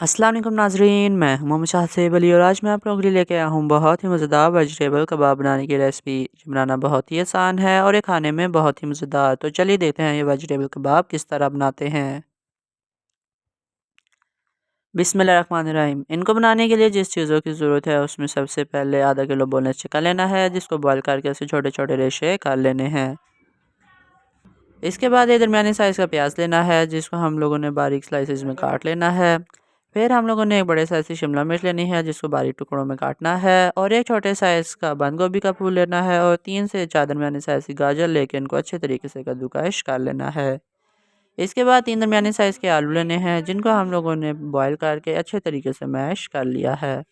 अस्सलाम वालेकुम नाज़रीन, मैं हूं मोहम्मद शाहसेब अली और आज मैं आप लोगों के लिए लेके आया हूं बहुत ही मज़ेदार वेजिटेबल कबाब बनाने की रेसिपी जो बनाना बहुत ही आसान है और ये खाने में बहुत ही मज़ेदार। तो चलिए देखते हैं ये वेजिटेबल कबाब किस तरह बनाते हैं। बिस्मिल्लाहिर्रहमानिर्रहीम। इनको बनाने के लिए जिस चीज़ों की ज़रूरत है उसमें सबसे पहले आधा किलो बोनलेस चिकन लेना है जिसको बॉयल करके उसे छोटे छोटे रेशे कर लेने हैं। इसके बाद एक दरमियानी साइज़ का प्याज लेना है जिसको हम लोगों ने बारीक स्लाइसेस में काट लेना है। फिर हम लोगों ने एक बड़े साइज़ की शिमला मिर्च लेनी है जिसको बारीक टुकड़ों में काटना है और एक छोटे साइज़ का बंद गोभी का फूल लेना है और 3 से 4 दरमियानी साइज़ की गाजर लेके इनको अच्छे तरीके से कद्दूकश कर लेना है। इसके बाद 3 दरमियानी साइज़ के आलू लेने हैं जिनको हम लोगों ने बॉयल करके अच्छे तरीके से मैश कर लिया है।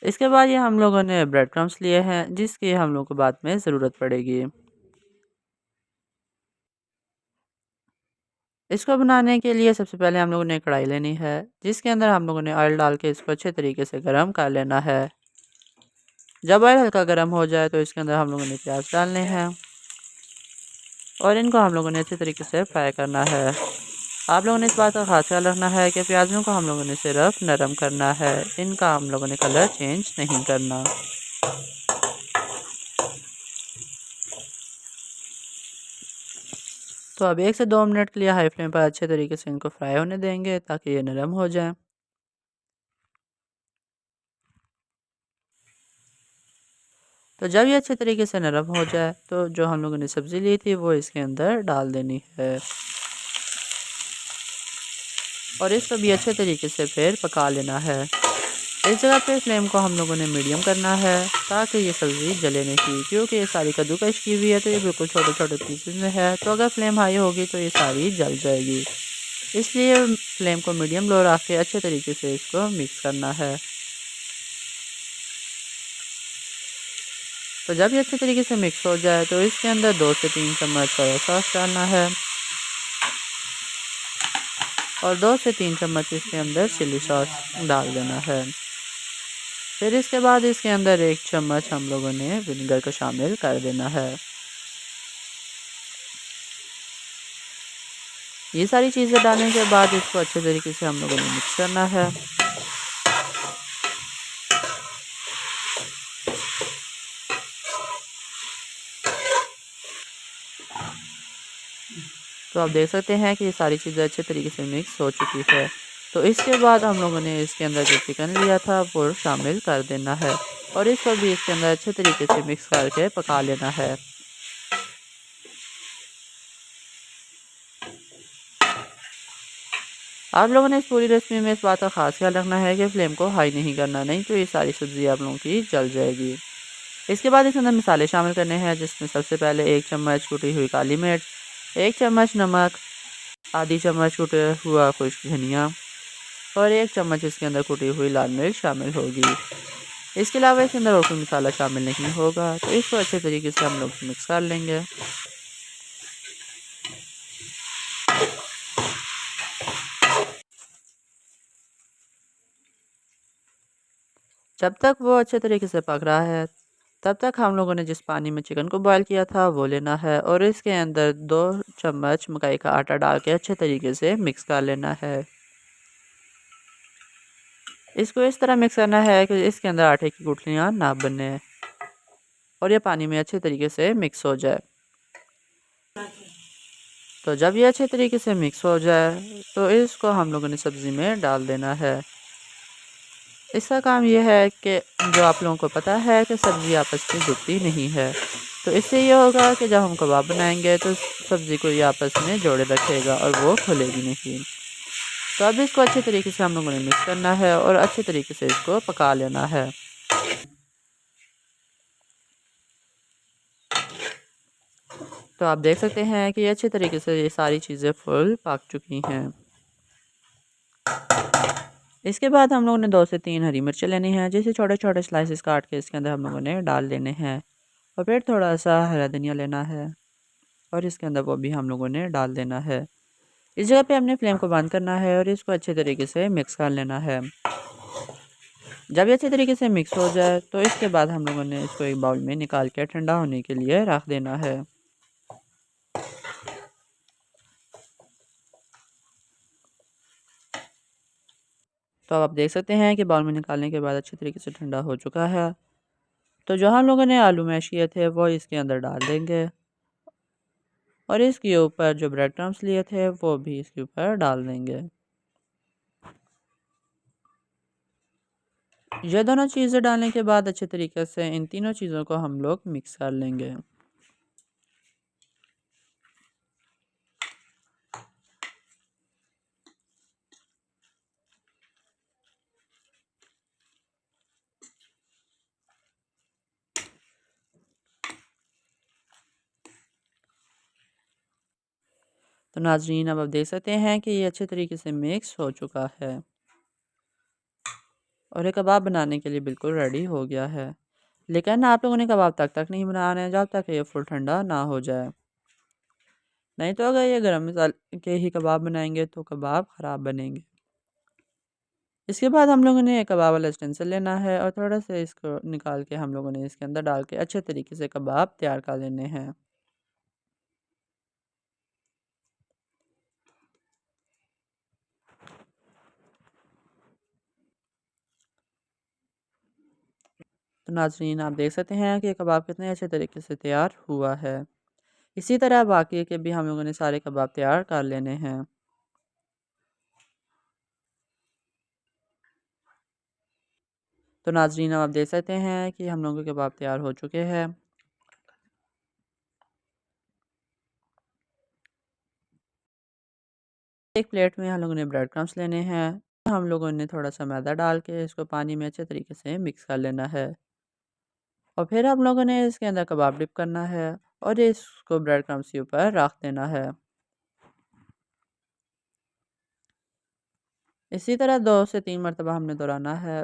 इसके बाद ये हम लोगों ने ब्रेड क्रम्स लिए हैं जिसकी हम लोगों को बाद में ज़रूरत पड़ेगी। इसको बनाने के लिए सबसे पहले हम लोगों ने कढ़ाई लेनी है जिसके अंदर हम लोगों ने ऑयल डाल के इसको अच्छे तरीके से गर्म कर लेना है। जब ऑयल हल्का गर्म हो जाए तो इसके अंदर हम लोगों ने प्याज डालने हैं और इनको हम लोगों ने अच्छे तरीके से फ्राई करना है। आप लोगों ने इस बात का खास ख्याल रखना है कि प्याज़ों को हम लोगों ने सिर्फ नरम करना है, इनका हम लोगों ने कलर चेंज नहीं करना। तो अब 1 से 2 मिनट के लिए हाई फ्लेम पर अच्छे तरीके से इनको फ्राई होने देंगे ताकि ये नरम हो जाए। तो जब ये अच्छे तरीके से नरम हो जाए तो जो हम लोगों ने सब्ज़ी ली थी वो इसके अंदर डाल देनी है और इसको भी अच्छे तरीके से फिर पका लेना है। इस जगह पे फ्लेम को हम लोगों ने मीडियम करना है ताकि ये सब्ज़ी जले नहीं, क्योंकि ये सारी कद्दूकश की हुई है तो ये बिल्कुल छोटे छोटे पीसेस में है, तो अगर फ्लेम हाई होगी तो ये सारी जल जाएगी। इसलिए फ्लेम को मीडियम लो रख के अच्छे तरीके से इसको मिक्स करना है। तो जब ये अच्छे तरीके से मिक्स हो जाए तो इसके अंदर 2 से 3 चम्मच सोया सॉस डालना है और 2 से 3 चम्मच इसके अंदर चिली सॉस डाल देना है। फिर इसके बाद इसके अंदर 1 चम्मच हम लोगों ने विनेगर को शामिल कर देना है। ये सारी चीज़ें डालने के बाद इसको अच्छे तरीके से हम लोगों ने मिक्स करना है। तो आप देख सकते हैं कि ये सारी चीज़ें अच्छे तरीके से मिक्स हो चुकी है। तो इसके बाद हम लोगों ने इसके अंदर जो चिकन लिया था वो शामिल कर देना है और इसको भी इसके अंदर अच्छे तरीके से मिक्स करके पका लेना है। आप लोगों ने इस पूरी रेसिपी में इस बात का खास ख्याल रखना है कि फ्लेम को हाई नहीं करना, नहीं तो ये सारी सब्ज़ी आप लोगों की जल जाएगी। इसके बाद इसके अंदर मसाले शामिल करने हैं जिसमें सबसे पहले 1 चम्मच कुटी हुई काली मिर्च, 1 चम्मच नमक, आधी चम्मच कुटा हुआ खुश्क धनिया और 1 चम्मच इसके अंदर कुटी हुई लाल मिर्च शामिल होगी। इसके अलावा इसके अंदर और कोई मसाला शामिल नहीं होगा, तो इसको अच्छे तरीके से हम लोग मिक्स कर लेंगे। जब तक वो अच्छे तरीके से पक रहा है तब तक हम लोगों ने जिस पानी में चिकन को बॉयल किया था वो लेना है और इसके अंदर 2 चम्मच मकई का आटा डाल के अच्छे तरीके से मिक्स कर लेना है। इसको इस तरह मिक्स करना है कि इसके अंदर आटे की गुठलियाँ ना बने और ये पानी में अच्छे तरीके से मिक्स हो जाए। तो जब ये अच्छे तरीके से मिक्स हो जाए तो इसको हम लोगों ने सब्ज़ी में डाल देना है। इसका काम ये है कि जो आप लोगों को पता है कि सब्ज़ी आपस में जुड़ती नहीं है, तो इससे ये होगा कि जब हम कबाब बनाएंगे तो सब्ज़ी को ये आपस में जोड़े रखेगा और वो खुलेगी नहीं। तो अब इसको अच्छे तरीके से हम लोगों ने मिक्स करना है और अच्छे तरीके से इसको पका लेना है। तो आप देख सकते हैं कि अच्छे तरीके से ये सारी चीज़ें फुल पक चुकी हैं। इसके बाद हम लोगों ने 2 से 3 हरी मिर्चें लेनी हैं जिसे छोटे छोटे स्लाइसेस काट के इसके अंदर हम लोगों ने डाल देने हैं और फिर थोड़ा सा हरा धनिया लेना है और इसके अंदर वो भी हम लोगों ने डाल देना है। इस जगह पे हमने फ्लेम को बंद करना है और इसको अच्छे तरीके से मिक्स कर लेना है। जब ये अच्छे तरीके से मिक्स हो जाए तो इसके बाद हम लोगों ने इसको एक बाउल में निकाल के ठंडा होने के लिए रख देना है। तो अब आप देख सकते हैं कि बाउल में निकालने के बाद अच्छी तरीके से ठंडा हो चुका है। तो जो हम लोगों ने आलू मैश किए थे वो इसके अंदर डाल देंगे और इसके ऊपर जो ब्रेड क्रम्स लिए थे वो भी इसके ऊपर डाल देंगे। ये दोनों चीज़ें डालने के बाद अच्छे तरीके से इन तीनों चीज़ों को हम लोग मिक्स कर लेंगे। तो नाज़रीन अब आप देख सकते हैं कि ये अच्छे तरीके से मिक्स हो चुका है और ये कबाब बनाने के लिए बिल्कुल रेडी हो गया है। लेकिन आप लोगों ने कबाब तक नहीं बनाना है जब तक ये फुल ठंडा ना हो जाए। नहीं तो अगर ये गरम मसाले के ही कबाब बनाएंगे तो कबाब ख़राब बनेंगे। इसके बाद हम लोगों ने एक कबाब वाला स्टेंसिल लेना है और थोड़ा सा इसको निकाल के हम लोगों ने इसके अंदर डाल के अच्छे तरीके से कबाब तैयार कर लेने हैं। तो नाज़रीन आप देख सकते हैं कि कबाब कितने अच्छे तरीके से तैयार हुआ है। इसी तरह बाकी के भी हम लोगों ने सारे कबाब तैयार कर लेने हैं। तो नाज़रीन अब आप देख सकते हैं कि हम लोगों के कबाब तैयार हो चुके हैं। एक प्लेट में हम लोगों ने ब्रेड क्रम्स लेने हैं। हम लोगों ने थोड़ा सा मैदा डाल के इसको पानी में अच्छे तरीके से मिक्स कर लेना है और फिर हम लोगों ने इसके अंदर कबाब डिप करना है और इसको ब्रेड क्रम्स के ऊपर रख देना है। इसी तरह 2 से 3 मरतबा हमने दोहराना है।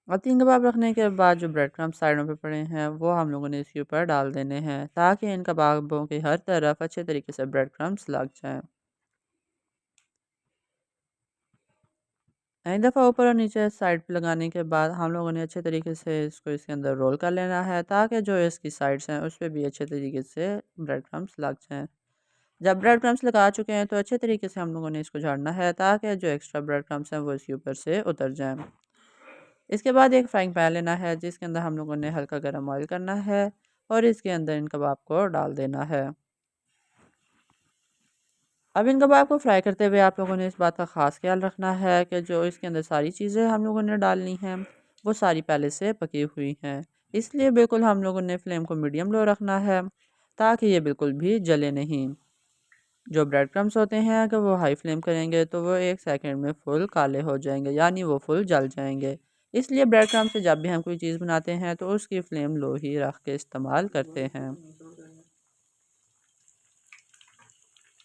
और 3 कबाब रखने के बाद जो ब्रेड क्रम्स साइडों पे पड़े हैं वो हम लोगों ने इसके ऊपर डाल देने हैं ताकि इन कबाबों की हर तरफ अच्छे तरीके से ब्रेड क्रम्स लग जाएँ। एक दफ़ा ऊपर और नीचे साइड पे लगाने के बाद हम लोगों ने अच्छे तरीके से इसको इसके अंदर रोल कर लेना है ताकि जो इसकी साइड्स हैं उस पे भी अच्छे तरीके से ब्रेड क्रम्स लग जाएँ। जब ब्रेड क्रम्स लगा चुके हैं तो अच्छे तरीके से हम लोगों ने इसको झाड़ना है ताकि जो एक्स्ट्रा ब्रेड क्रम्स हैं वो इसके ऊपर से उतर जाएँ। इसके बाद एक फ्राइंग पैन लेना है जिसके अंदर हम लोगों ने हल्का गर्म ऑयल करना है और इसके अंदर इन कबाब को डाल देना है। अब इन कबाब को फ्राई करते हुए आप लोगों ने इस बात का ख़ास ख्याल रखना है कि जो इसके अंदर सारी चीज़ें हम लोगों ने डालनी हैं वो सारी पहले से पकी हुई हैं। इसलिए बिल्कुल हम लोगों ने फ्लेम को मीडियम लो रखना है ताकि ये बिल्कुल भी जले नहीं। जो ब्रेड क्रम्स होते हैं अगर वो हाई फ्लेम करेंगे तो वो 1 सेकंड में फुल काले हो जाएंगे यानी वो फुल जल जाएंगे। इसलिए ब्रेड क्रम्स से जब भी हम कोई चीज़ बनाते हैं तो उसकी फ्लेम लो ही रख के इस्तेमाल करते हैं।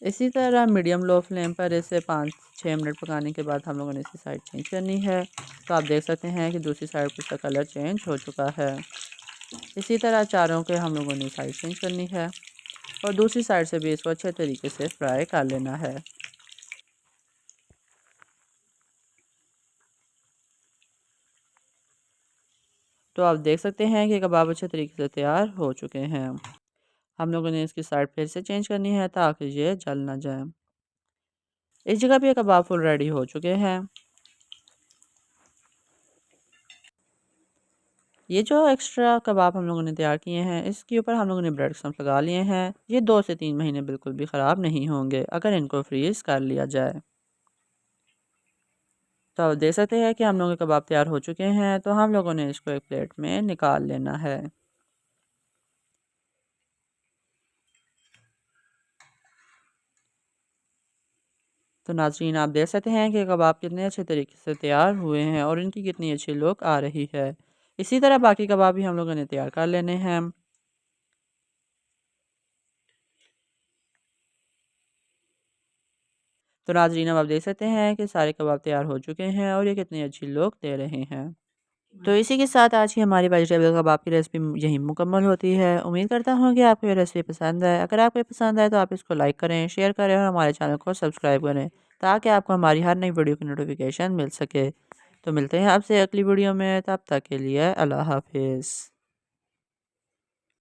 इसी तरह मीडियम लो फ्लेम पर इसे 5-6 मिनट पकाने के बाद हम लोगों ने इसकी साइड चेंज करनी है। तो आप देख सकते हैं कि दूसरी साइड पर इसका कलर चेंज हो चुका है। इसी तरह चारों के हम लोगों ने साइड चेंज करनी है और दूसरी साइड से भी इसको अच्छे तरीके से फ्राई कर लेना है। तो आप देख सकते हैं कि कबाब अच्छे तरीके से तैयार हो चुके हैं। हम लोगों ने इसकी साइड फिर से चेंज करनी है ताकि ये जल ना जाए। इस जगह पे कबाब फुल रेडी हो चुके हैं। ये जो एक्स्ट्रा कबाब हम लोगों ने तैयार किए हैं इसके ऊपर हम लोगों ने ब्रेड क्रम्स लगा लिए हैं। ये 2 से 3 महीने बिल्कुल भी ख़राब नहीं होंगे अगर इनको फ्रीज़ कर लिया जाए। तो आप देख सकते हैं कि हम लोगों के कबाब तैयार हो चुके हैं। तो हम लोगों ने इसको एक प्लेट में निकाल लेना है। तो नाज़रीन आप देख सकते हैं कि कबाब कितने अच्छे तरीके से तैयार हुए हैं और इनकी कितनी अच्छी लुक आ रही है। इसी तरह बाकी कबाब भी हम लोगों ने तैयार कर लेने हैं। तो नाज़रीन अब आप देख सकते हैं कि सारे कबाब तैयार हो चुके हैं और ये कितनी अच्छी लुक दे रहे हैं। तो इसी के साथ आज की हमारी वेजिटेबल कबाब की रेसिपी यहीं मुकम्मल होती है। उम्मीद करता हूँ कि आपको ये रेसिपी पसंद है। अगर आपको ये पसंद आए तो आप इसको लाइक करें, शेयर करें और हमारे चैनल को सब्सक्राइब करें ताकि आपको हमारी हर नई वीडियो की नोटिफिकेशन मिल सके। तो मिलते हैं आपसे अगली वीडियो में, तब तक के लिए अल्लाह हाफिज़।